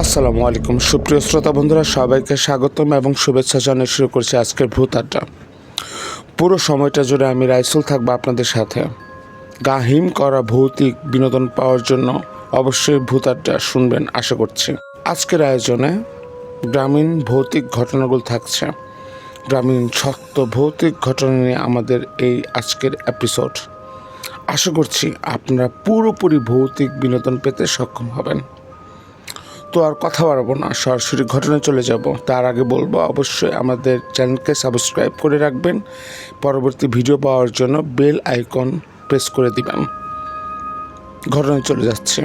আসসালামু আলাইকুম সুপ্রিয় শ্রোতা বন্ধুরা, সবাইকে স্বাগতম এবং শুভেচ্ছা জানিয়ে শুরু করছি আজকের ভূত আড্ডা। পুরো সময়টা জুড়ে আমি রাইসুল থাকবো আপনাদের সাথে। গা হিম করা ভৌতিক বিনোদন পাওয়ার জন্য অবশ্যই ভূত আড্ডা শুনবেন আশা করছি। আজকের আয়োজনে গ্রামীণ ভৌতিক ঘটনাগুলো থাকছে। গ্রামীণ শক্ত ভৌতিক ঘটনা নিয়ে আমাদের এই আজকের এপিসোড। আশা করছি আপনারা পুরোপুরি ভৌতিক বিনোদন পেতে সক্ষম হবেন। তো আর কথা বাড়াবো না, সরাসরি ঘটনায় চলে যাব। তার আগে বলবো অবশ্যই আমাদের চ্যানেলকে সাবস্ক্রাইব করে রাখবেন, পরবর্তী ভিডিও পাওয়ার জন্য বেল আইকন প্রেস করে দিবেন। ঘটনায় চলে যাচ্ছে।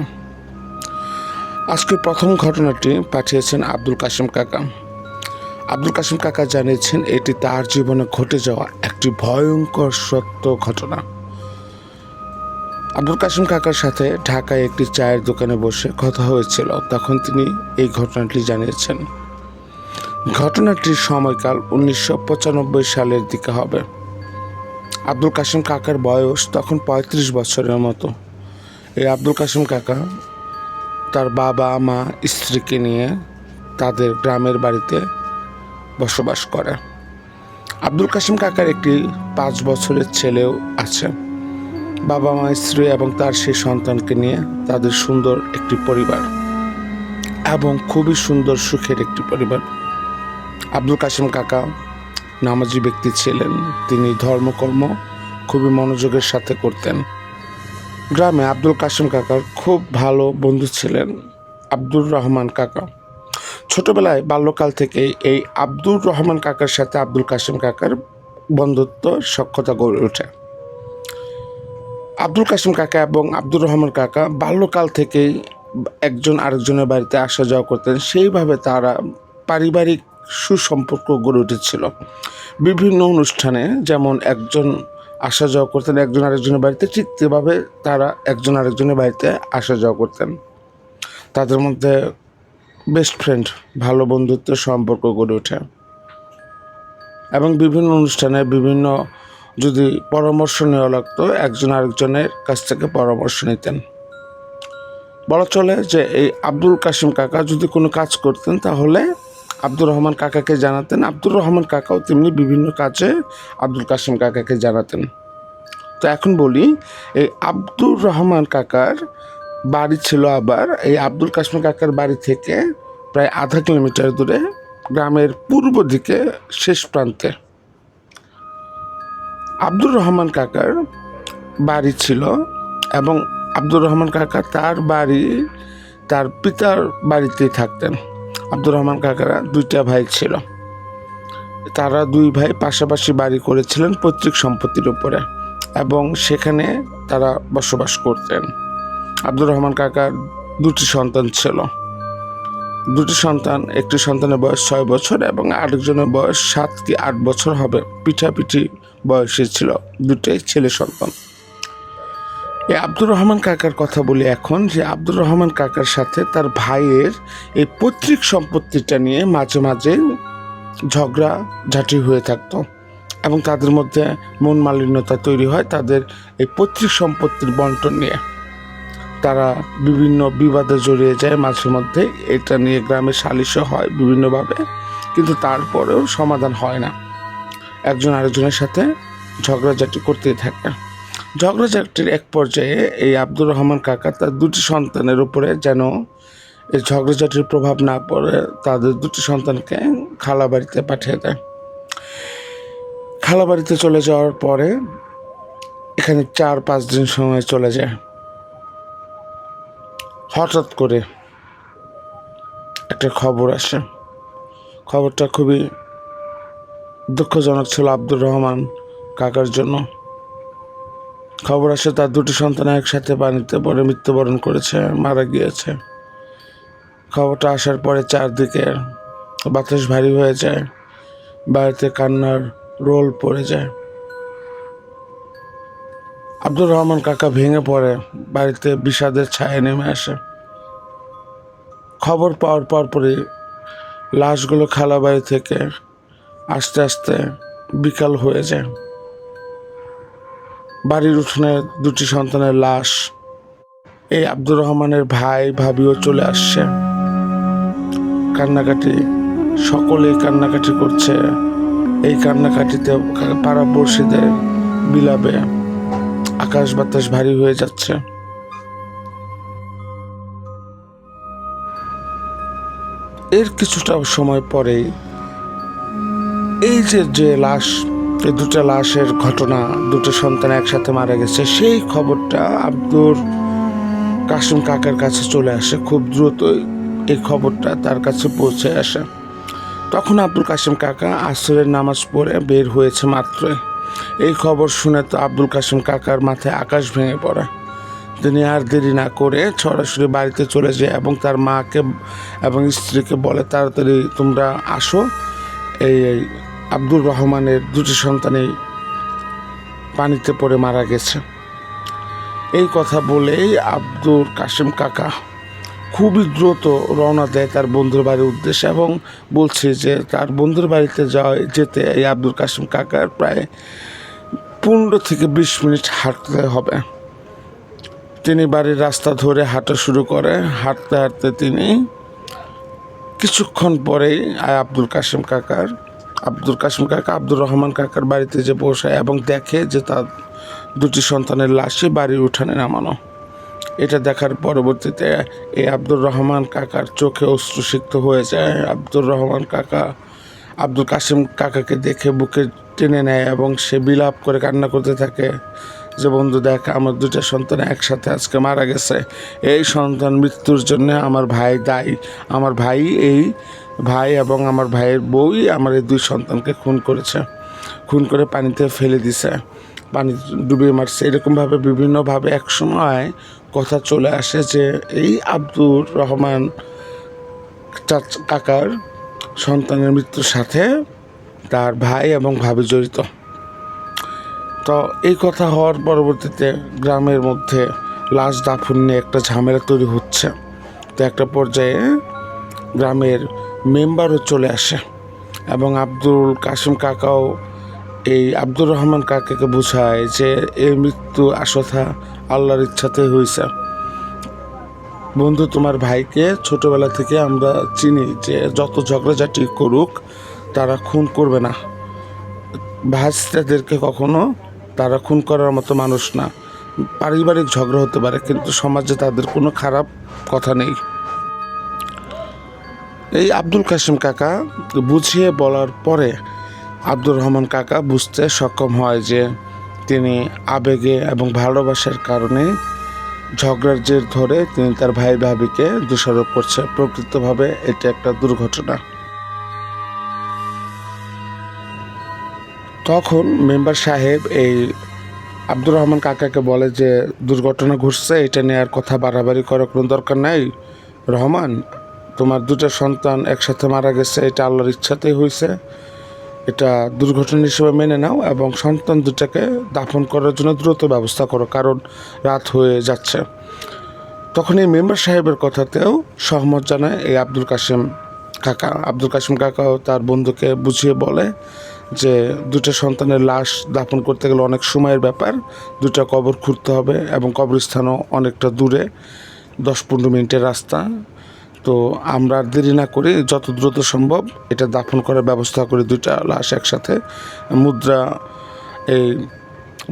আজকে প্রথম ঘটনাটি পাঠিয়েছেন আব্দুল কাশিম কাকা। আব্দুল কাশিম কাকা জানিয়েছেন এটি তার জীবনে ঘটে যাওয়া একটি ভয়ঙ্কর সত্য ঘটনা। আব্দুল কাশিম কাকার সাথে ঢাকায় একটি চায়ের দোকানে বসে কথা হয়েছিল, তখন তিনি এই ঘটনাটি জানিয়েছেন। ঘটনাটির সময়কাল 1995 সালের দিকে হবে। আব্দুল কাশিম কাকার বয়স তখন 35 বছরের মতো। এই আব্দুল কাশিম কাকা তার বাবা মা স্ত্রীকে নিয়ে তাদের গ্রামের বাড়িতে বসবাস করে। আব্দুল কাশিম কাকার একটি 5 বছরের ছেলেও আছে। বাবা মা স্ত্রী এবং তার সেই সন্তানকে নিয়ে তাদের সুন্দর একটি পরিবার এবং খুবই সুন্দর সুখের একটি পরিবার। আব্দুল কাশিম কাকা নামাজি ব্যক্তি ছিলেন। তিনি ধর্মকর্ম খুবই মনোযোগের সাথে করতেন। গ্রামে আব্দুল কাশিম কাকার খুব ভালো বন্ধু ছিলেন আব্দুর রহমান কাকা। ছোটবেলায় বাল্যকাল থেকেই এই আব্দুর রহমান কাকার সাথে আব্দুল কাশিম কাকার বন্ধুত্ব সখ্যতা গড়ে ওঠে। আব্দুল কাশিম কাকা এবং আব্দুর রহমান কাকা বাল্যকাল থেকেই একজন আরেকজনের বাড়িতে আসা যাওয়া করতেন। সেইভাবে তারা পারিবারিক সুসম্পর্ক গড়ে উঠেছিল। বিভিন্ন অনুষ্ঠানে যেমন একজন আসা যাওয়া করতেন একজন আরেকজনের বাড়িতে, ঠিক তেভাবে তারা একজন আরেকজনের বাড়িতে আসা যাওয়া করতেন। তাদের মধ্যে বেস্ট ফ্রেন্ড, ভালো বন্ধুত্বের সম্পর্ক গড়ে ওঠে এবং বিভিন্ন অনুষ্ঠানে বিভিন্ন যদি পরামর্শ নেওয়া লাগতো একজন আরেকজনের কাছ থেকে পরামর্শ নিতেন। বলা চলে যে এই আব্দুল কাশিম কাকা যদি কোনো কাজ করতেন তাহলে আব্দুর রহমান কাকাকে জানাতেন, আব্দুর রহমান কাকাও তেমনি বিভিন্ন কাজে আব্দুল কাশিম কাকাকে জানাতেন। তো এখন বলি, এই আব্দুর রহমান কাকার বাড়ি ছিল আবার এই আব্দুল কাশিম কাকার বাড়ি থেকে প্রায় আধা কিলোমিটার দূরে গ্রামের পূর্ব দিকে শেষ প্রান্তে আব্দুর রহমান কাকার বাড়ি ছিল। এবং আব্দুর রহমান কাকা তার বাড়ি তার পিতার বাড়িতেই থাকতেন। আব্দুর রহমান কাকারা 2টা ভাই ছিল। তারা 2 ভাই পাশাপাশি বাড়ি করেছিলেন পৈতৃক সম্পত্তির উপরে এবং সেখানে তারা বসবাস করতেন। আব্দুর রহমান কাকার 2টি সন্তান ছিল। 2টি সন্তান, একটি সন্তানের বয়স 6 বছর এবং আরেকজনের বয়স 7 কি 8 বছর হবে, পিঠাপিঠি বয়সে ছিল। 2টাই ছেলে সন্তান। এই আব্দুর রহমান কাকার কথা বলি এখন, যে আব্দুর রহমান কাকার সাথে তার ভাইয়ের এই পৈতৃক সম্পত্তিটা নিয়ে মাঝে মাঝে ঝগড়া ঝাঁটি হয়ে থাকতো এবং তাদের মধ্যে মন মালিন্যতা তৈরি হয় তাদের এই পৈতৃক সম্পত্তির বন্টন নিয়ে। তারা বিভিন্ন বিবাদে জড়িয়ে যায় মাঝে মধ্যে। এটা নিয়ে গ্রামে সালিশও হয় বিভিন্নভাবে, কিন্তু তারপরেও সমাধান হয় না। একজন আরেকজনের সাথে ঝগড়াঝাটি করতেই থাকে। ঝগড়াঝাটির এক পর্যায়ে এই আব্দুর রহমান কাকা তার 2টি সন্তানের উপরে যেন এই ঝগড়াঝাটির প্রভাব না পড়ে তাদের 2টি সন্তানকে খালা বাড়িতে পাঠিয়ে দেয়। খালা বাড়িতে চলে যাওয়ার পরে এখানে 4-5 দিন সময় চলে যায়। হঠাৎ করে একটা খবর আসে। খবরটা খুবই দুঃখজনক ছিল আব্দুর রহমান কাকার জন্য। খবর আসে তার 2টি সন্তান একসাথে পানিতে পড়ে মৃত্যুবরণ করেছে, মারা গিয়েছে। খবরটা আসার পরে চারদিকে বাতাস ভারী হয়ে যায়, বাড়িতে কান্নার রোল পড়ে যায়। আব্দুর রহমান কাকা ভেঙে পড়ে, বাড়িতে বিষাদের ছায়া নেমে আসে। খবর পাওয়ার পরপরই লাশগুলো খালা বাড়ি থেকে আস্তে আস্তে বিকাল হয়ে যায়। বাড়ির উঠোনে 2টি সন্তানের লাশ। এই আব্দুর রহমানের ভাই ভাবিও চলে আসছে। কান্নাকাটি, সকলেই কান্নাকাটি করছে। এই কান্নাকাটিতে পাড়াপড়শিদের বিলাপে আকাশ বাতাস ভারী হয়ে যাচ্ছে। এর কিছুটা সময় পরেই এই যে লাশ, এই দুটো লাশের ঘটনা, দুটো সন্তান একসাথে মারা গেছে, সেই খবরটা আব্দুর কাসিম কাকার কাছে চলে আসে। খুব দ্রুতই এই খবরটা তার কাছে পৌঁছে আসে। তখন আব্দুল কাসিম কাকা আসরের নামাজ পড়ে বের হয়েছে মাত্রই। এই খবর শুনে তো আব্দুল কাসিম কাকার মাথায় আকাশ ভেঙে পড়ে। তিনি আর দেরি না করে সরাসরি বাড়িতে চলে যায় এবং তার মাকে এবং স্ত্রীকে বলে, তাড়াতাড়ি তোমরা আসো, এই আব্দুর রহমানের দুটি সন্তানই পানিতে পড়ে মারা গেছে। এই কথা বলেই আব্দুল কাসিম কাকা খুবই দ্রুত রওনা দেয় তার বন্ধুর বাড়ির উদ্দেশ্যে এবং বলছে যে তার বন্ধুর বাড়িতে যেতে এই আব্দুল কাসিম কাকার প্রায় 15 থেকে 20 মিনিট হাঁটতে হবে। তিনি বাড়ির রাস্তা ধরে হাঁটা শুরু করে। হাঁটতে হাঁটতে তিনি কিছুক্ষণ পরেই আব্দুল কাসিম কাকা আব্দুর রহমান কাকার বাড়িতে যে পৌঁছায় এবং দেখে যে তার দুটি সন্তানের লাশই বাড়ির উঠানে নামানো। এটা দেখার পরবর্তীতে এই আব্দুর রহমান কাকার চোখে অশ্রুসিক্ত হয়ে যায়। আব্দুর রহমান কাকা আব্দুল কাসিম কাকাকে দেখে বুকে টেনে নেয় এবং সে বিলাপ করে কান্না করতে থাকে যে, বন্ধু দেখ, আমার দুটা সন্তান একসাথে আজকে মারা গেছে। এই সন্তান মৃত্যুর জন্য আমার ভাই দায়ী। আমার ভাই এবং আমার ভাইয়ের বউই আমার এই দুই সন্তানকে খুন করে পানিতে ফেলে দিছে, পানি ডুবিয়ে মারছে। এরকমভাবে বিভিন্নভাবে একসময় কথা চলে আসে যে এই আব্দুর রহমান কাকার সন্তানের মৃত্যুর সাথে তার ভাই এবং ভাবি জড়িত। তো এই কথা হওয়ার পরবর্তীতে গ্রামের মধ্যে লাশ দাফন নিয়ে একটা ঝামেলা তৈরি হচ্ছে। তো একটা পর্যায়ে গ্রামের মেম্বারও চলে আসে এবং আব্দুল কাসিম কাকাও এই আব্দুর রহমান কাকাকে বোঝায় যে এই মৃত্যু আসলে আল্লাহর ইচ্ছাতে হয়েছে। বন্ধু, তোমার ভাইকে ছোটবেলা থেকে আমরা চিনি যে যত ঝগড়াঝাটি করুক তারা খুন করবে না। ভাইস্তাদেরকে কখনো তারা খুন করার মতো মানুষ না। পারিবারিক ঝগড়া হতে পারে কিন্তু সমাজে তাদের কোনো খারাপ কথা নেই। এই আব্দুল কাসিম কাকা বুঝিয়ে বলার পরে আব্দুর রহমান কাকা বুঝতে সক্ষম হয় যে তিনি আবেগে এবং ভালোবাসার কারণে ঝগড়ার জের ধরে তিনি তার ভাই ভাবিকে দোষারোপ করছে। প্রকৃতভাবে এটা একটা দুর্ঘটনা। তখন মেম্বার সাহেব এই আব্দুর রহমান কাকাকে বলে যে দুর্ঘটনা ঘটছে, এটা নিয়ে আর কথা বাড়াবাড়ি করার কোনো দরকার নাই। রহমান, তোমার দুটো সন্তান একসাথে মারা গেছে, এটা আল্লাহর ইচ্ছাতেই হয়েছে, এটা দুর্ঘটনা হিসেবে মেনে নাও এবং সন্তান দুটাকে দাফন করার জন্য দ্রুত ব্যবস্থা করো, কারণ রাত হয়ে যাচ্ছে। তখন এই মেম্বার সাহেবের কথাতেও সহমত জানায় এই আব্দুল কাসিম কাকাও তার বন্ধুকে বুঝিয়ে বলে যে দুটো সন্তানের লাশ দাফন করতে গেলে অনেক সময়ের ব্যাপার, দুটো কবর খুঁড়তে হবে এবং কবরস্থানও অনেকটা দূরে, 10-15 মিনিটের রাস্তা। তো আমরা দেরি না করি, যত দ্রুত সম্ভব এটা দাফন করার ব্যবস্থা করি। দুইটা লাশ একসাথে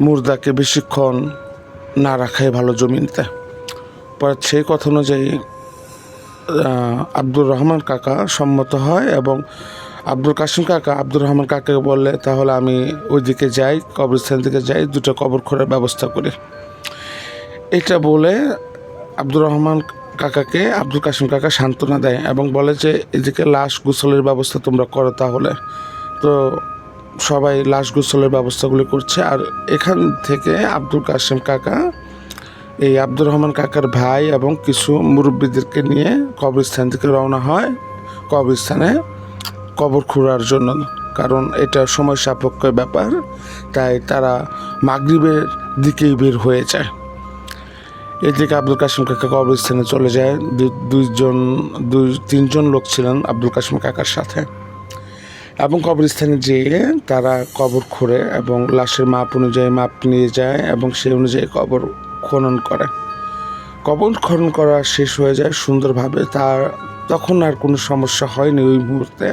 মুর্দাকে বেশিক্ষণ না রাখাই ভালো জমিনতে। পরে সেই কথা অনুযায়ী আব্দুর রহমান কাকা সম্মত হয় এবং আব্দুল কাসিম কাকা আব্দুর রহমান কাকাকে বললে, তাহলে আমি ওইদিকে যাই, কবরস্থান থেকে যাই, দুটো কবর খোঁড়ার ব্যবস্থা করি। এটা বলে আব্দুর রহমান কাকাকে আব্দুল কাসিম কাকা সান্ত্বনা দেয় এবং বলে যে এদিকে লাশ গোসলের ব্যবস্থা তোমরা করো। তাহলে তো সবাই লাশ গোসলের ব্যবস্থাগুলি করছে। আর এখান থেকে আব্দুল কাসিম কাকা এই আব্দুর রহমান কাকার ভাই এবং কিছু মুরব্বীদেরকে নিয়ে কবরস্থান থেকে রওনা হয় কবরস্থানে কবর খোঁড়ার জন্য, কারণ এটা সময় সাপেক্ষ ব্যাপার। তাই তারা মাগরিবের দিকেই বের হয়ে যায়। এদিকে আব্দুল কাসিম কাকা কবরস্থানে চলে যায়। 2-3জন লোক ছিলেন আব্দুল কাসিম কাকার সাথে এবং কবরস্থানে যেয়ে তারা কবর খোঁড়ে এবং লাশের মাপ অনুযায়ী মাপ নিয়ে যায় এবং সেই অনুযায়ী কবর খনন করে। কবর খনন করা শেষ হয়ে যায় সুন্দরভাবে। তার তখন আর কোনো সমস্যা হয়নি। ওই মুহূর্তে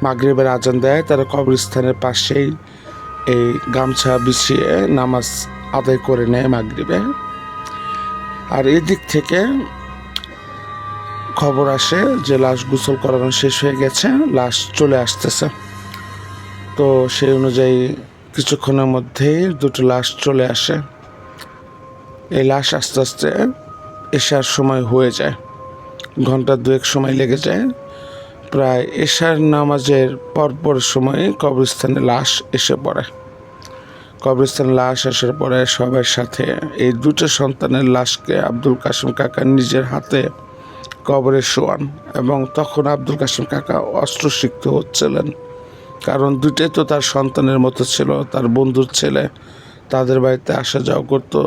মাগরিবের আজান দেয়, তারা কবরস্থানের পাশেই এই গামছা বিছিয়ে নামাজ আদায় করে নেয় মাগরিবে। আর এদিক থেকে খবর আসে যে লাশ গোসল করানো শেষ হয়ে গেছে, লাশ চলে আসতেছে। তো সেই অনুযায়ী কিছুক্ষণের মধ্যেই দুটো লাশ চলে আসে। এই লাশ আস্তে আস্তে এশার সময় হয়ে যায়, ঘন্টা দুয়েক সময় লেগে যায়। প্রায় এশার নামাজের পরপর সময় কবরস্থানে লাশ এসে পড়ে। কবরস্থানে লাশ আসার পরে সবার সাথে এই দুটো সন্তানের লাশকে আব্দুল কাসেম কাকা নিজের হাতে কবরে শোয়ান। এবং তখন আব্দুল কাসেম কাকা অস্ত্রসিক্ত হচ্ছিলেন, কারণ দুটোই তো তার সন্তানের মতো ছিল, তার বন্ধুর ছেলে। তাদের বাড়িতে আসা যাওয়া করতো,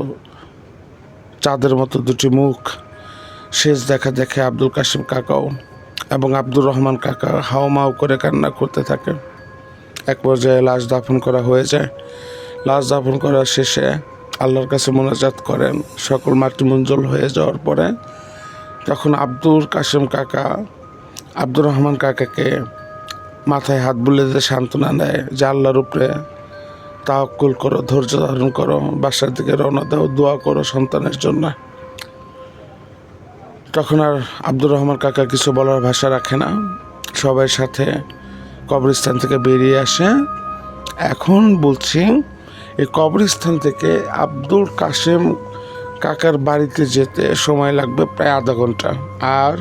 চাঁদের মতো দুটি মুখ। শেষ দেখা দেখে আব্দুল কাসেম কাকাও এবং আব্দুর রহমান কাকা হাওমাও করে কান্না করতে থাকে। এক পর্যায়ে লাশ দাফন করা হয়ে যায়। লাশ দাফন করার শেষে আল্লাহর কাছে মোনাজাত করেন। সকল মাটি মঞ্জুর হয়ে যাওয়ার পরে তখন আব্দুল কাসেম কাকা আব্দুর রহমান কাকাকে মাথায় হাত বুলিয়ে দিয়ে সান্ত্বনা দেয় যে আল্লাহর উপরে তাওয়াক্কুল করো, ধৈর্য ধারণ করো, বাসার দিকে রওনা দাও, দোয়া করো সন্তানের জন্য। তখন আর আব্দুর রহমান কাকা কিছু বলার ভাষা রাখে না, সবার সাথে কবরস্থান থেকে বেরিয়ে আসে। এখন বলছি, এই কবরস্থান থেকে আব্দুল কাসেম কাকার বাড়িতে যেতে সময় লাগবে প্রায় আধা ঘন্টা, আর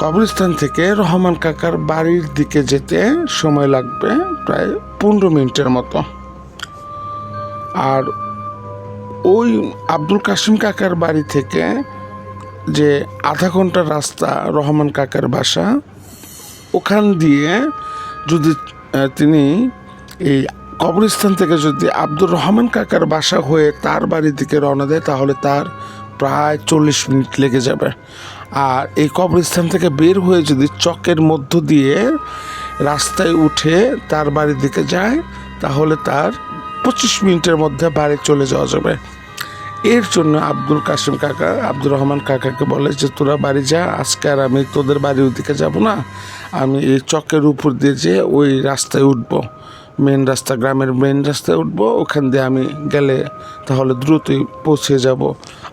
কবরস্থান থেকে রহমান কাকার বাড়ির দিকে যেতে সময় লাগবে প্রায় 15 মিনিটের মতো। আর ওই আব্দুল কাসেম কাকার বাড়ি থেকে যে আধা ঘন্টার রাস্তা রহমান কাকার বাসা, ওখান দিয়ে যদি তিনি এই কবরস্থান থেকে যদি আব্দুর রহমান কাকার বাসা হয়ে তার বাড়ির দিকে রওনা দেয়, তাহলে তার প্রায় 40 মিনিট লেগে যাবে। আর এই কবরস্থান থেকে বের হয়ে যদি চকের মধ্য দিয়ে রাস্তায় উঠে তার বাড়ির দিকে যায়, তাহলে তার 25 মিনিটের মধ্যে বাড়ি চলে যাওয়া যাবে। এর জন্য আব্দুল কাসেম কাকা আব্দুর রহমান কাকাকে বলে যে তোরা বাড়ি যা, আজকে আর আমি তোদের বাড়ির দিকে যাব না, আমি এই চকের উপর দিয়ে যে ওই রাস্তায় উঠবো, মেন রাস্তা, গ্রামের মেন রাস্তায় উঠবো, ওখান দিয়ে আমি গেলে তাহলে দ্রুতই পৌঁছে যাব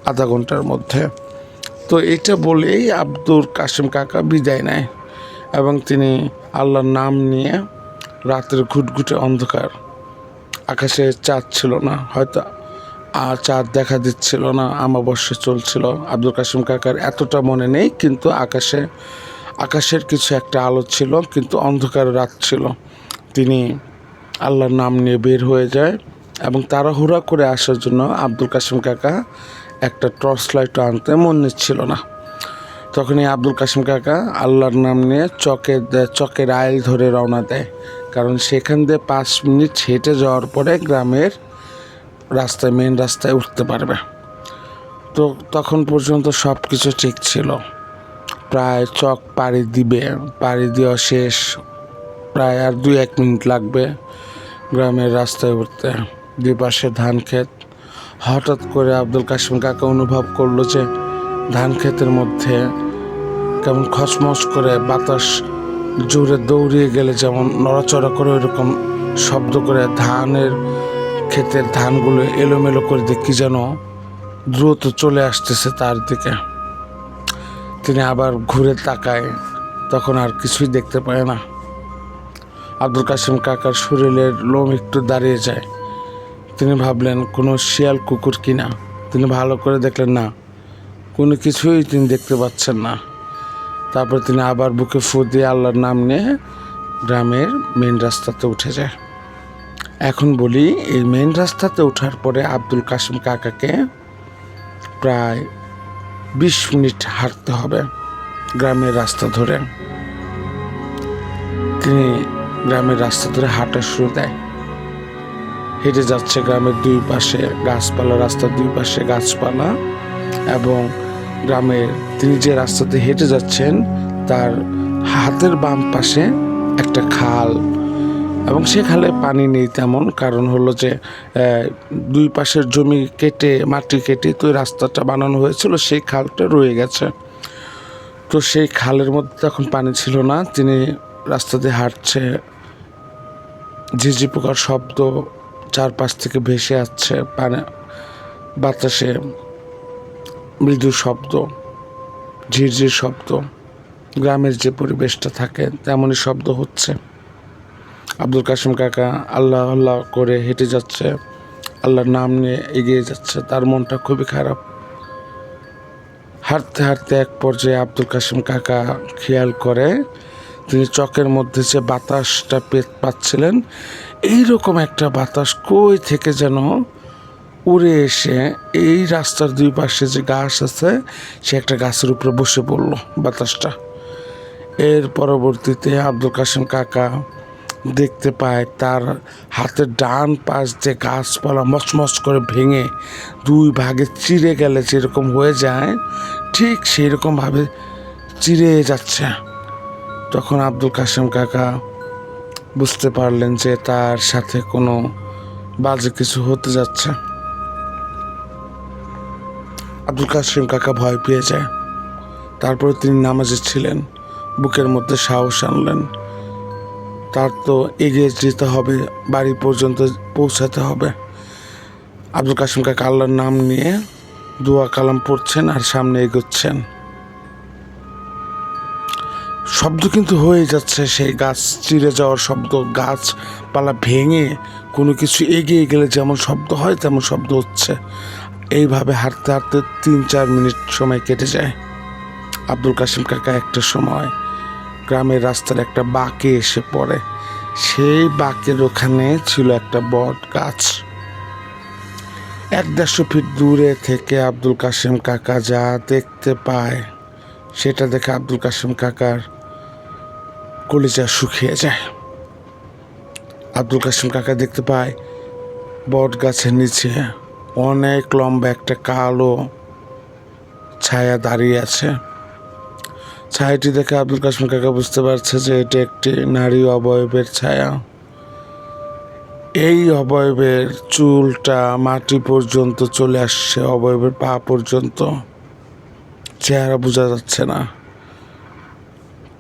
আধা ঘন্টার মধ্যে। তো এটা বলেই আব্দুল কাসেম কাকা বিদায় নেয় এবং তিনি আল্লাহর নাম নিয়ে রাতের ঘুটঘুটে অন্ধকার, আকাশে চাঁদ ছিল না, হয়তো আর চাঁদ দেখা দিচ্ছিল না, অমাবস্যা চলছিল। আব্দুল কাসেম কাকার এতটা মনে নেই, কিন্তু আকাশের কিছু একটা আলো ছিল, কিন্তু অন্ধকার রাত ছিল। তিনি আল্লাহর নাম নিয়ে বের হয়ে যায় এবং তাড়াহুড়া করে আসার জন্য আব্দুল কাসেম কাকা একটা টর্চ লাইট আনতে মন নিচ্ছিল না। তখনই আব্দুল কাসেম কাকা আল্লাহর নাম নিয়ে চকের আইল ধরে রওনা দেয়, কারণ সেখান দিয়ে 5 মিনিট হেঁটে যাওয়ার পরে গ্রামের রাস্তায়, মেন রাস্তায় উঠতে পারবে। তো তখন পর্যন্ত সব কিছু ঠিক ছিল। প্রায় চক পাড়ি দেওয়া শেষ, প্রায় আর 2-1 মিনিট লাগবে গ্রামের রাস্তায় উঠতে। দুই পাশে ধান ক্ষেত। হঠাৎ করে আব্দুল কাসেম কাকা অনুভব করলো যে ধান ক্ষেতের মধ্যে কেমন খসমস করে বাতাস জোরে দৌড়িয়ে গেলে যেমন নড়াচড়া করে ওইরকম শব্দ করে ধানের ক্ষেতের ধানগুলো এলোমেলো করে দেখি যেন দ্রুত চলে আসতেছে তার দিকে। তিনি আবার ঘুরে তাকায়, তখন আর কিছুই দেখতে পায় না। আব্দুল কাসেম কাকার শরীরের লোম একটু দাঁড়িয়ে যায়। তিনি ভাবলেন কোনো শিয়াল কুকুর কিনা। তিনি ভালো করে দেখলেন না, কোনো কিছুই তিনি দেখতে পাচ্ছেন না। তারপর তিনি আবার বুকে ফু দিয়ে আল্লাহর নাম নিয়ে গ্রামের মেন রাস্তাতে উঠে যায়। এখন বলি, এই মেন রাস্তাতে ওঠার পরে আব্দুল কাসেম কাকাকে প্রায় 20 মিনিট হাঁটতে হবে গ্রামের রাস্তা ধরে। তিনি গ্রামের রাস্তা ধরে হাঁটা শুরু দেয়। হেঁটে যাচ্ছে গ্রামের দুই পাশে গাছপালা, রাস্তার দুই পাশে গাছপালা, এবং গ্রামের তিনি যে রাস্তাতে হেঁটে যাচ্ছেন তার হাতের বাম পাশে একটা খাল, এবং সে খালে পানি নেই তেমন, কারণ হলো যে দুই পাশের জমি কেটে মাটি কেটে তো রাস্তাটা বানানো হয়েছিল, সেই খালটা রয়ে গেছে। তো সেই খালের মধ্যে তখন পানি ছিল না। তিনি রাস্তা দিয়ে হাঁটছে, ঝিঝি পোকার শব্দ চারপাশ থেকে ভেসে আসছে, পানি বাতাসে মৃদু শব্দ, ঝিরঝির শব্দ, গ্রামের যে পরিবেশটা থাকে তেমনই শব্দ হচ্ছে। আব্দুল কাশেম কাকা আল্লাহ আল্লাহ করে হেঁটে যাচ্ছে, আল্লাহর নাম নিয়ে এগিয়ে যাচ্ছে। তার মনটা খুবই খারাপ। হাঁটতে হাঁটতে এক পর্যায়ে আব্দুল কাশেম কাকা খেয়াল করে তিনি চকের মধ্যে যে বাতাসটা পাচ্ছিলেন, এইরকম একটা বাতাস কই থেকে যেন উড়ে এসে এই রাস্তার দুই পাশে যে গাছ আছে সে একটা গাছের উপরে বসে পড়লো বাতাসটা। এর পরবর্তীতে আব্দুল কাশেম কাকা দেখতে পায় তার হাতের ডান পাশ যে গাছপালা মচমচ করে ভেঙে দুই ভাগে চিরে গেলে যেরকম হয়ে যায়, ঠিক সেই রকমভাবে চিরে যাচ্ছে। তখন আব্দুল কাশেম কাকা বুঝতে পারলেন যে তার সাথে কোনো বাজে কিছু হতে যাচ্ছে। আব্দুল কাশেম কাকা ভয় পেয়ে যায়। তারপরে তিনি নামাজে ছিলেন, বুকের মধ্যে সাহস আনলেন। তার তো এগিয়ে যেতে হবে, বাড়ি পর্যন্ত পৌঁছাতে হবে। আব্দুল কাশেম কাকা আল্লাহর নাম নিয়ে দোয়া কালাম পড়ছেন আর সামনে এগোচ্ছেন। শব্দ কিন্তু হয়ে যাচ্ছে, সেই গাছ চিরে যাওয়ার শব্দ, গাছপালা ভেঙে কোনো কিছু এগিয়ে গেলে যেমন শব্দ হয় তেমন শব্দ হচ্ছে। এইভাবে হাঁটতে হাঁটতে 3-4 মিনিট সময় কেটে যায়। আব্দুল কাশেম কাকা একটা সময় গ্রামের রাস্তার একটা বাঁকে এসে পড়ে। সেই বাঁকের ওখানে ছিল একটা বট গাছ। 150 ফিট দূরে থেকে আব্দুল কাশেম কাকা যা দেখতে পায় সেটা দেখে আব্দুল কাশেম কাকার কলিজা শুকিয়ে যায়। আব্দুল কাশেম কাকা দেখতে পায় বট গাছের নিচে অনেক লম্বা একটা কালো ছায়া দাঁড়িয়ে আছে। ছায়াটি দেখে আব্দুল কাশেম কাকা বুঝতে পারছে যে এটি একটি নারী অবয়বের ছায়া। এই অবয়বের চুলটা মাটি পর্যন্ত চলে আসছে, অবয়বের পা পর্যন্ত, চেহারা বোঝা যাচ্ছে না।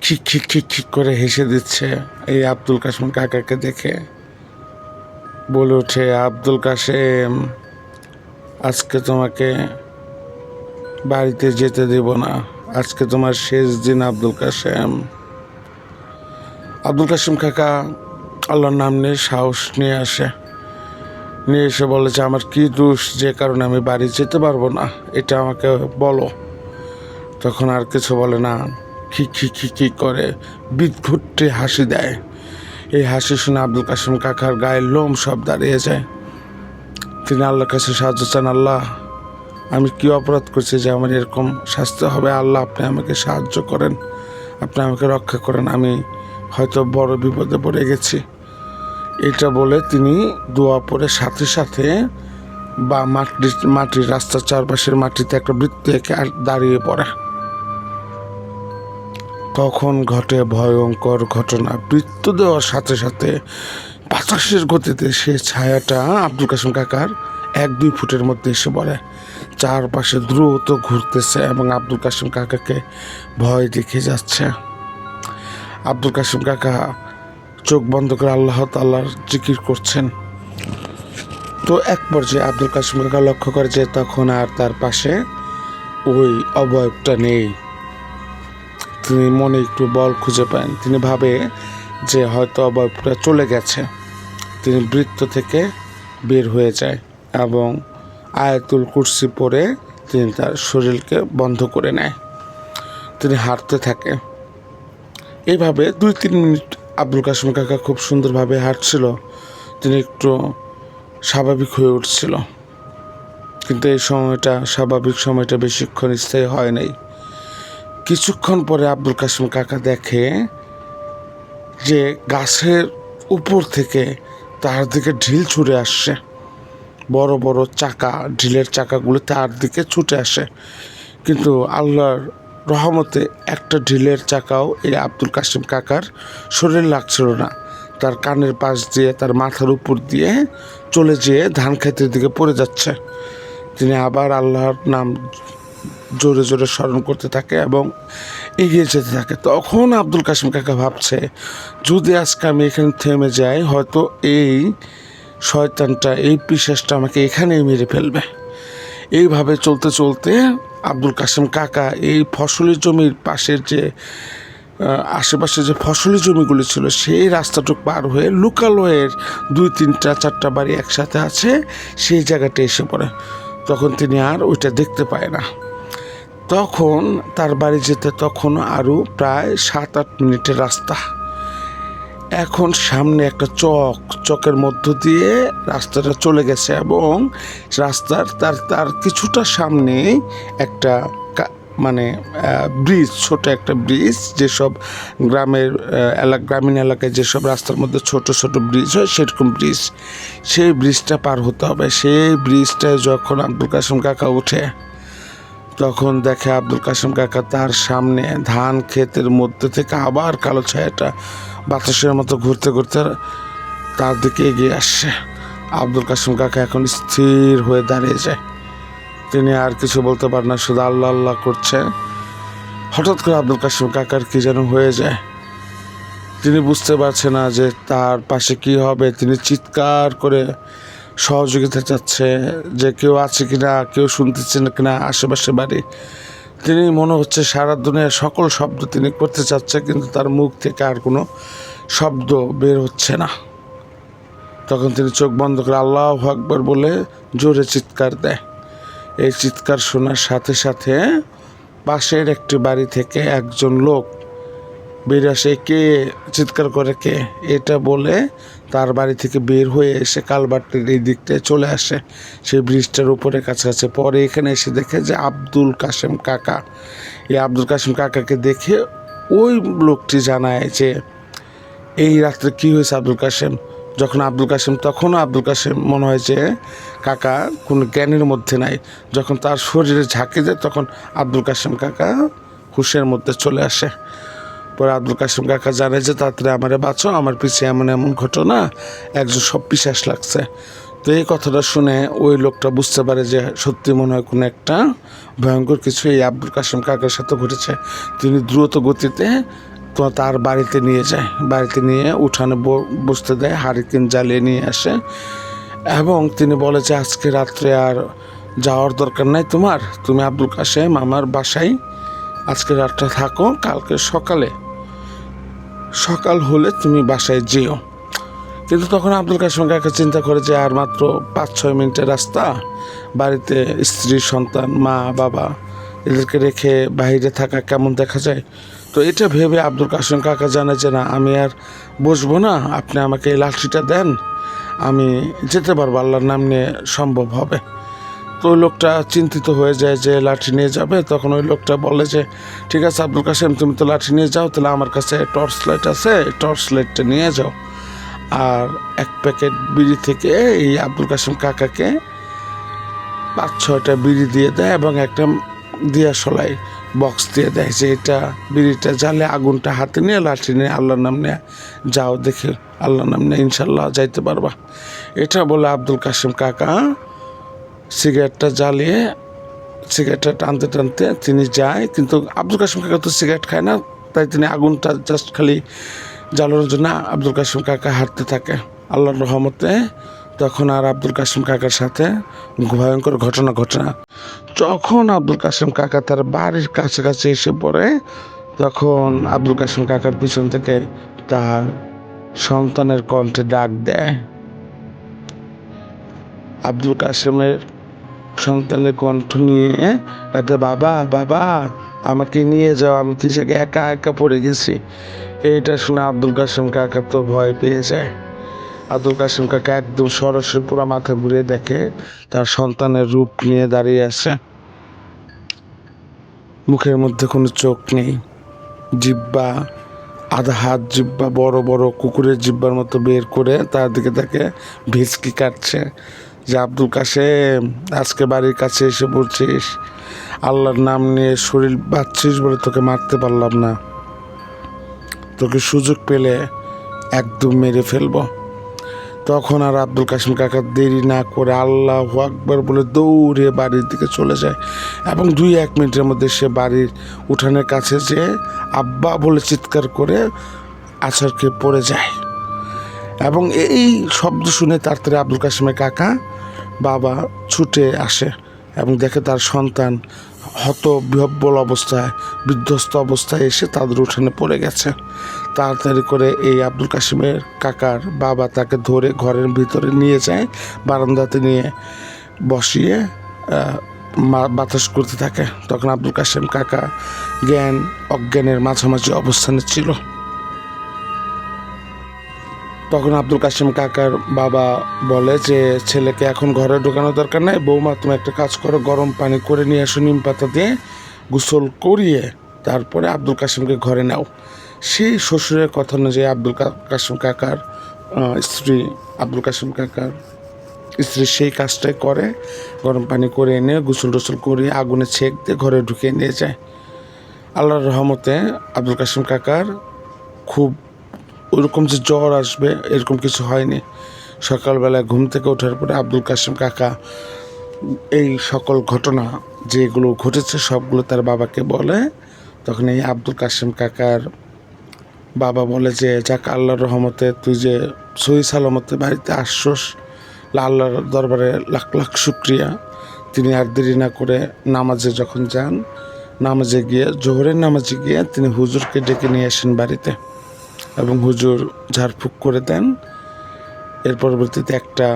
খিক খিক খিক খিক করে হেসে দিচ্ছে এই আব্দুল কাশেম কাকাকে দেখে। বলে ওঠে, আব্দুল কাশেম, আজকে তোমাকে বাড়িতে যেতে দেব না, আজকে তোমার শেষ দিন আব্দুল কাশেম। আব্দুল কাশেম কাকা আল্লাহর নাম নিয়ে সাহস নিয়ে এসে বলে যে আমার কি দোষ যে কারণে আমি বাড়ি যেতে পারবো না, এটা আমাকে বলো। তখন আর কিছু বলে না, খি খি খি খি করে বিদঘুটে হাসি দেয়। এই হাসি শুনে আব্দুল কাশেম কাকার গায়ের লোম সব দাঁড়িয়ে যায়। তিনি আল্লাহর কাছে সাহায্য চান, আল্লাহ আমি কি অপরাধ করছি যে আমার এরকম শাস্তি হবে? আল্লাহ আপনি আমাকে সাহায্য করেন, আপনি আমাকে রক্ষা করেন, আমি হয়তো বড় বিপদে পড়ে গেছি। এটা বলে তিনি দোয়া পড়ে সাথে সাথে বা মাটির রাস্তার চারপাশের মাটিতে একটা বৃত্ত এঁকে দাঁড়িয়ে পড়ে। তখন ঘটে ভয়ঙ্কর ঘটনা। বৃত্ত দেওয়ার সাথে সাথে বাতাসের গতিতে সে ছায়াটা আব্দুল কাশেম কাকার 1-2 ফুটের মধ্যে এসে পড়ে। চারপাশে দ্রুত ঘুরতেছে এবং আব্দুল কাশেম কাকাকে ভয় দেখে যাচ্ছে। আব্দুল কাশেম কাকা চোখ বন্ধ করে আল্লাহ তাআলার জিকির করছেন। তো এক পর্যায়ে আব্দুল কাশেম কাকা লক্ষ্য করে যে তখন আর তার পাশে ওই অবয়বটা নেই। তিনি মনে একটু বল খুঁজে পান। তিনি ভাবে যে হয়তো অবয়বটা চলে গেছে। তিনি বৃত্ত থেকে বের হয়ে যায় এবং আয়াতুল কুরসি পড়ে তিনি তার শরীরকে বন্ধ করে নেয়। তিনি হাঁটতে থাকে। এইভাবে 2-3 মিনিট আব্দুল কাশেম কাকা খুব সুন্দরভাবে হাঁটছিল। তিনি একটু স্বাভাবিক হয়ে উঠছিল, কিন্তু এই সময়টা স্বাভাবিক সময়টা বেশিক্ষণ স্থায়ী হয় নাই। কিছুক্ষণ পরে আব্দুল কাশেম কাকা দেখে যে গাছের উপর থেকে তার দিকে ঢিল ছুটে আসছে। বড় বড় চাকা, ঢিলের চাকাগুলো তার দিকে ছুটে আসে, কিন্তু আল্লাহর রহমতে একটা ঢিলের চাকাও এই আব্দুল কাশেম কাকার শরীরে লাগছিল না। তার কানের পাশ দিয়ে তার মাথার উপর দিয়ে চলে যেয়ে ধান ক্ষেতের দিকে পড়ে যাচ্ছে। তিনি আবার আল্লাহর নাম জোরে জোরে স্মরণ করতে থাকে এবং এগিয়ে যেতে থাকে। তখন আব্দুল কাসেম কাকা ভাবছে, যদি আজকে আমি এখানে থেমে যাই, হয়তো এই শয়তানটা, এই পিশাচটা আমাকে এখানেই মেরে ফেলবে। এইভাবে চলতে চলতে আব্দুল কাসেম কাকা এই ফসলি জমির পাশের যে আশেপাশে যে ফসলি জমিগুলি ছিল সেই রাস্তাটুক পার হয়ে লোকালয়ের 2-3-4টা বাড়ি একসাথে আছে সেই জায়গাটা এসে পড়ে। তখন তিনি আর ওইটা দেখতে পায় না। তখন তার বাড়ি যেতে তখন আরও প্রায় 7-8 মিনিটের রাস্তা। এখন সামনে একটা চকের মধ্য দিয়ে রাস্তাটা চলে গেছে এবং রাস্তার তার কিছুটা সামনে একটা মানে ব্রিজ, ছোট একটা ব্রিজ, যেসব গ্রামীণ এলাকায় যেসব রাস্তার মধ্যে ছোট ছোট ব্রিজ হয় সেরকম ব্রিজ, সেই ব্রিজটা পার হতে হবে। সেই ব্রিজটায় যখন আব্দুল কাসেম কাকা ওঠে তখন দেখে আব্দুল কাসেম কাকা তার সামনে ধান ক্ষেতের মধ্যে থেকে আবার কালো ছায়াটা বাতাসের মতো ঘুরতে ঘুরতে তার দিকে এগিয়ে আসছে। আব্দুল কাসেম কাকা এখন স্থির হয়ে দাঁড়িয়ে যায়। তিনি আর কিছু বলতে পারেন না, শুধু আল্লাহ আল্লাহ করছে। হঠাৎ করে আব্দুল কাসেম কাকার কি যেন হয়ে যায়, তিনি বুঝতে পারছে না যে তার পাশে কি হবে। তিনি চিৎকার করে সহযোগিতা চাচ্ছে যে কেউ আছে কিনা, কেউ শুনতেছে না কিনা আশেপাশে বাড়ি। তিনি মনে হচ্ছে সারা দুনিয়ার সকল শব্দ তিনি করতে চাচ্ছে, কিন্তু তার মুখ থেকে আর কোনো শব্দ বের হচ্ছে না। তখন তিনি চোখ বন্ধ করে আল্লাহু আকবার বলে জোরে চিৎকার দেয়। এই চিৎকার শোনার সাথে সাথে পাশের একটি বাড়ি থেকে একজন লোক বের আসে। কে চিৎকার করে, কে, এটা বলে তার বাড়ি থেকে বের হয়ে এসে কালভার্টের এই দিকটায় চলে আসে, সেই ব্রিজটার উপরে কাছাকাছি। পরে এখানে এসে দেখে যে আব্দুল কাসেম কাকা। এই আব্দুল কাসেম কাকাকে দেখে ওই লোকটি জানায় যে এই রাত্রে কী হয়েছে আব্দুল কাসেম। যখন তখনও আব্দুল কাসেম মনে হয় যে কাকা কোনো জ্ঞানের মধ্যে নাই। যখন তার শরীরে ঝাঁকে যায় তখন আব্দুল কাসেম কাকা হুঁশের মধ্যে চলে আসে। পরে আব্দুল কাসেম কাকা জানে যে তাড়াতাড়ি আমারে বাঁচো, আমার পিছিয়ে এমন এমন ঘটনা, একজন সব পিশাচ লাগছে। তো এই কথাটা শুনে ওই লোকটা বুঝতে পারে যে সত্যি মনে হয় কোনো একটা ভয়ঙ্কর কিছু এই আব্দুল কাসেম কাকার সাথে ঘটেছে। তিনি দ্রুত গতিতে তো তার বাড়িতে নিয়ে যায়, বাড়িতে নিয়ে উঠানে বসতে দেয়, হারিকেন জ্বালিয়ে নিয়ে আসে এবং তিনি বলে যে আজকে রাত্রে আর যাওয়ার দরকার নাই তোমার, তুমি আব্দুল কাসেম আমার বাসায় আজকে রাতটা থাকো, কালকে সকাল হলে তুমি বাসায় যেও। কিন্তু তখন আব্দুল কাসেম কাকা চিন্তা করে যে আর মাত্র 5-6 মিনিটের রাস্তা, বাড়িতে স্ত্রী সন্তান মা বাবা এদেরকে রেখে বাইরে থাকা কেমন দেখা যায়। তো এটা ভেবে আব্দুল কাসেম কাকা জানে যে না, আমি আর বসবো না, আপনি আমাকে এই লাঠিটা দেন, আমি যেতে পারবো, আল্লাহর নাম নিয়ে সম্ভব হবে। তো ওই লোকটা চিন্তিত হয়ে যায় যে লাঠি নিয়ে যাবে। তখন ওই লোকটা বলে যে ঠিক আছে আব্দুল কাসেম, তুমি তো লাঠি নিয়ে যাও, তাহলে আমার কাছে টর্চ লাইট আছে, টর্চ লাইটটা নিয়ে যাও। আর 1 প্যাকেট বিড়ি থেকে এই আব্দুল কাসেম কাকাকে 5-6টা বিড়ি দিয়ে দেয় এবং একটা দিয়াশলাই বক্স দিয়ে দেয় যে এটা বিড়িটা জ্বালে আগুনটা হাতে নিয়ে লাঠি নিয়ে আল্লাহর নাম নিয়ে যাও, দেখে আল্লাহর নাম নিয়ে ইনশাল্লাহ যাইতে পারবা। এটা বলে আব্দুল কাসেম কাকা সিগারেটটা জ্বালিয়ে সিগারেটটা টানতে টানতে তিনি যায়। কিন্তু আব্দুল কাসেম কাকা তো সিগারেট খায় না, তাই তিনি আগুনটা জাস্ট খালি জ্বালানোর জন্য আব্দুল কাসেম কাকা হাঁটতে থাকে। আল্লাহর রহমতে তখন আর আব্দুল কাসেম কাকার সাথে ভয়ঙ্কর ঘটনা ঘটে না। যখন আব্দুল কাসেম কাকা তার বাড়ির কাছাকাছি এসে পড়ে তখন আব্দুল কাসেম কাকার পিছন থেকে তার সন্তানের কণ্ঠে ডাক দেয়। আব্দুল কাসেমের সন্তানের কণ্ঠ নিয়ে একটা বাবা বাবা আমাকে নিয়ে যাও, আমি তো একা একা পড়ে গেছি। এইটা শুনে আব্দুল কাসেম কাকা তো ভয় পেয়ে যায়। আব্দুল কাসেম কাকা একদম সরাসরি পুরো মাথা ঘুরে দেখে তার সন্তানের রূপ নিয়ে দাঁড়িয়ে আছে। মুখের মধ্যে কোনো চোখ নেই, জিহ্বা আধা হাত জিহ্বা বড় বড় কুকুরের জিহ্বার মতো বের করে তার দিকে তাকে ভিচকি কাটছে যে আব্দুল কাসেম আজকে বাড়ির কাছে এসে পড়ছিস, আল্লাহর নাম নিয়ে শরীর বাঁচছিস বলে তোকে মারতে পারলাম না, তোকে সুযোগ পেলে একদম মেরে ফেলবো। তখন আর আব্দুল কাসেম কাকা দেরি না করে আল্লাহু আকবার বলে দৌড়ে বাড়ির দিকে চলে যায় এবং 2-1 মিনিটের মধ্যে সে বাড়ির উঠানের কাছে যেয়ে আব্বা বলে চিৎকার করে আছাড়কে পড়ে যায়। এবং এই শব্দ শুনে তাড়াতাড়ি আব্দুল কাসেমের কাকা বাবা ছুটে আসে এবং দেখে তার সন্তান হতবিহ্বল অবস্থায়, বিধ্বস্ত অবস্থায় এসে তাদের উঠানে পড়ে গেছে। তাড়াতাড়ি করে এই আব্দুল কাসেমের কাকার বাবা তাকে ধরে ঘরের ভিতরে নিয়ে যায়, বারান্দাতে নিয়ে বসিয়ে বাতাস করতে থাকে। তখন আব্দুল কাসেম কাকা জ্ঞান অজ্ঞানের মাঝামাঝি অবস্থানে ছিল। তখন আব্দুল কাসেম কাকার বাবা বলে যে ছেলেকে এখন ঘরে ঢোকানোর দরকার নাই, বৌমা তুমি একটা কাজ করো, গরম পানি করে নিয়ে এসো, নিম পাতা দিয়ে গোসল করিয়ে তারপরে আব্দুল কাসেমকে ঘরে নাও। সেই শ্বশুরের কথা অনুযায়ী আব্দুল কাসেম কাকার স্ত্রী সেই কাজটাই করে, গরম পানি করে এনে গোসল টোসল করে আগুনে ছেঁক দিয়ে ঘরে ঢুকিয়ে নিয়ে যায়। আল্লাহর রহমতে আব্দুল কাসেম কাকার খুব ওরকম যে জ্বর আসবে এরকম কিছু হয়নি। সকালবেলায় ঘুম থেকে ওঠার পরে আব্দুল কাসেম কাকা এই সকল ঘটনা যেগুলো ঘটেছে সবগুলো তার বাবাকে বলে। তখন এই আব্দুল কাসেম কাকার বাবা বলে যে যাক, আল্লাহর রহমতে তুই যে সহি সালামতে বাড়িতে আসছস, আল্লাহর দরবারে লাখ লাখ শুক্রিয়া। তিনি আর দেরি না করে নামাজে যখন যান, নামাজে গিয়ে জোহরের নামাজে গিয়ে তিনি হুজুরকে ডেকে নিয়ে আসেন বাড়িতে এবং হুজুর ঝাড়ফুঁক করে দেন। এর পরবর্তীতে একটা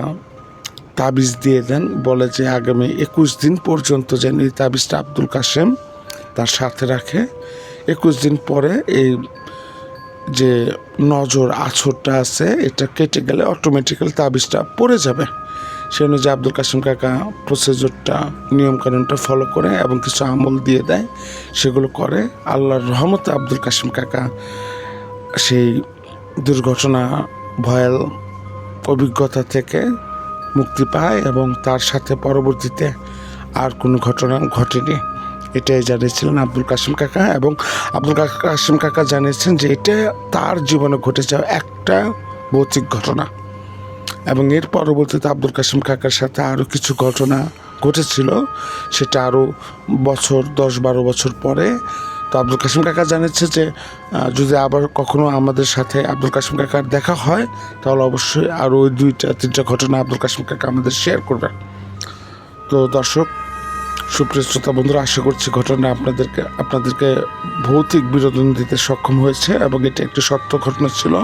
তাবিজ দিয়ে দেন, বলে যে আগামী 21 দিন পর্যন্ত যেন এই তাবিজটা আব্দুল কাসেম তার সাথে রাখে। 21 দিন পরে এই যে নজর আছরটা আছে এটা কেটে গেলে অটোমেটিক্যালি তাবিজটা পড়ে যাবে। সে অনুযায়ী আব্দুল কাসেম কাকা প্রসিজারটা, নিয়মকানুনটা ফলো করে এবং কিছু আমল দিয়ে দেয়, সেগুলো করে। আল্লাহর রহমতে আব্দুল কাসেম কাকা সেই দুর্ঘটনা ভয়াল অভিজ্ঞতা থেকে মুক্তি পায় এবং তার সাথে পরবর্তীতে আর কোনো ঘটনা ঘটেনি। এটাই জানিয়েছিলেন আব্দুল কাসেম কাকা। এবং আব্দুল কাসেম কাকা জানিয়েছেন যে এটা তার জীবনে ঘটে যাওয়া একটা ভৌতিক ঘটনা। এবং এর পরবর্তীতে আব্দুল কাসেম কাকার সাথে আরও কিছু ঘটনা ঘটেছিল, সেটা আরও 10-12 বছর পরে। তো আব্দুল কাসেম কাকা জানিয়েছে যে যদি আবার কখনো আমাদের সাথে আব্দুল কাসেম কাকার দেখা হয় তাহলে অবশ্যই আরও ওই 2-3টা ঘটনা আব্দুল কাসেম কাকা আমাদের শেয়ার করবেন। তো দর্শক, সুপ্রিয় শ্রোতা বন্ধুরা, আশা করছি ঘটনা আপনাদেরকে ভৌতিক বিনোদন দিতে সক্ষম হয়েছে এবং এটা একটি সত্য ঘটনা ছিল।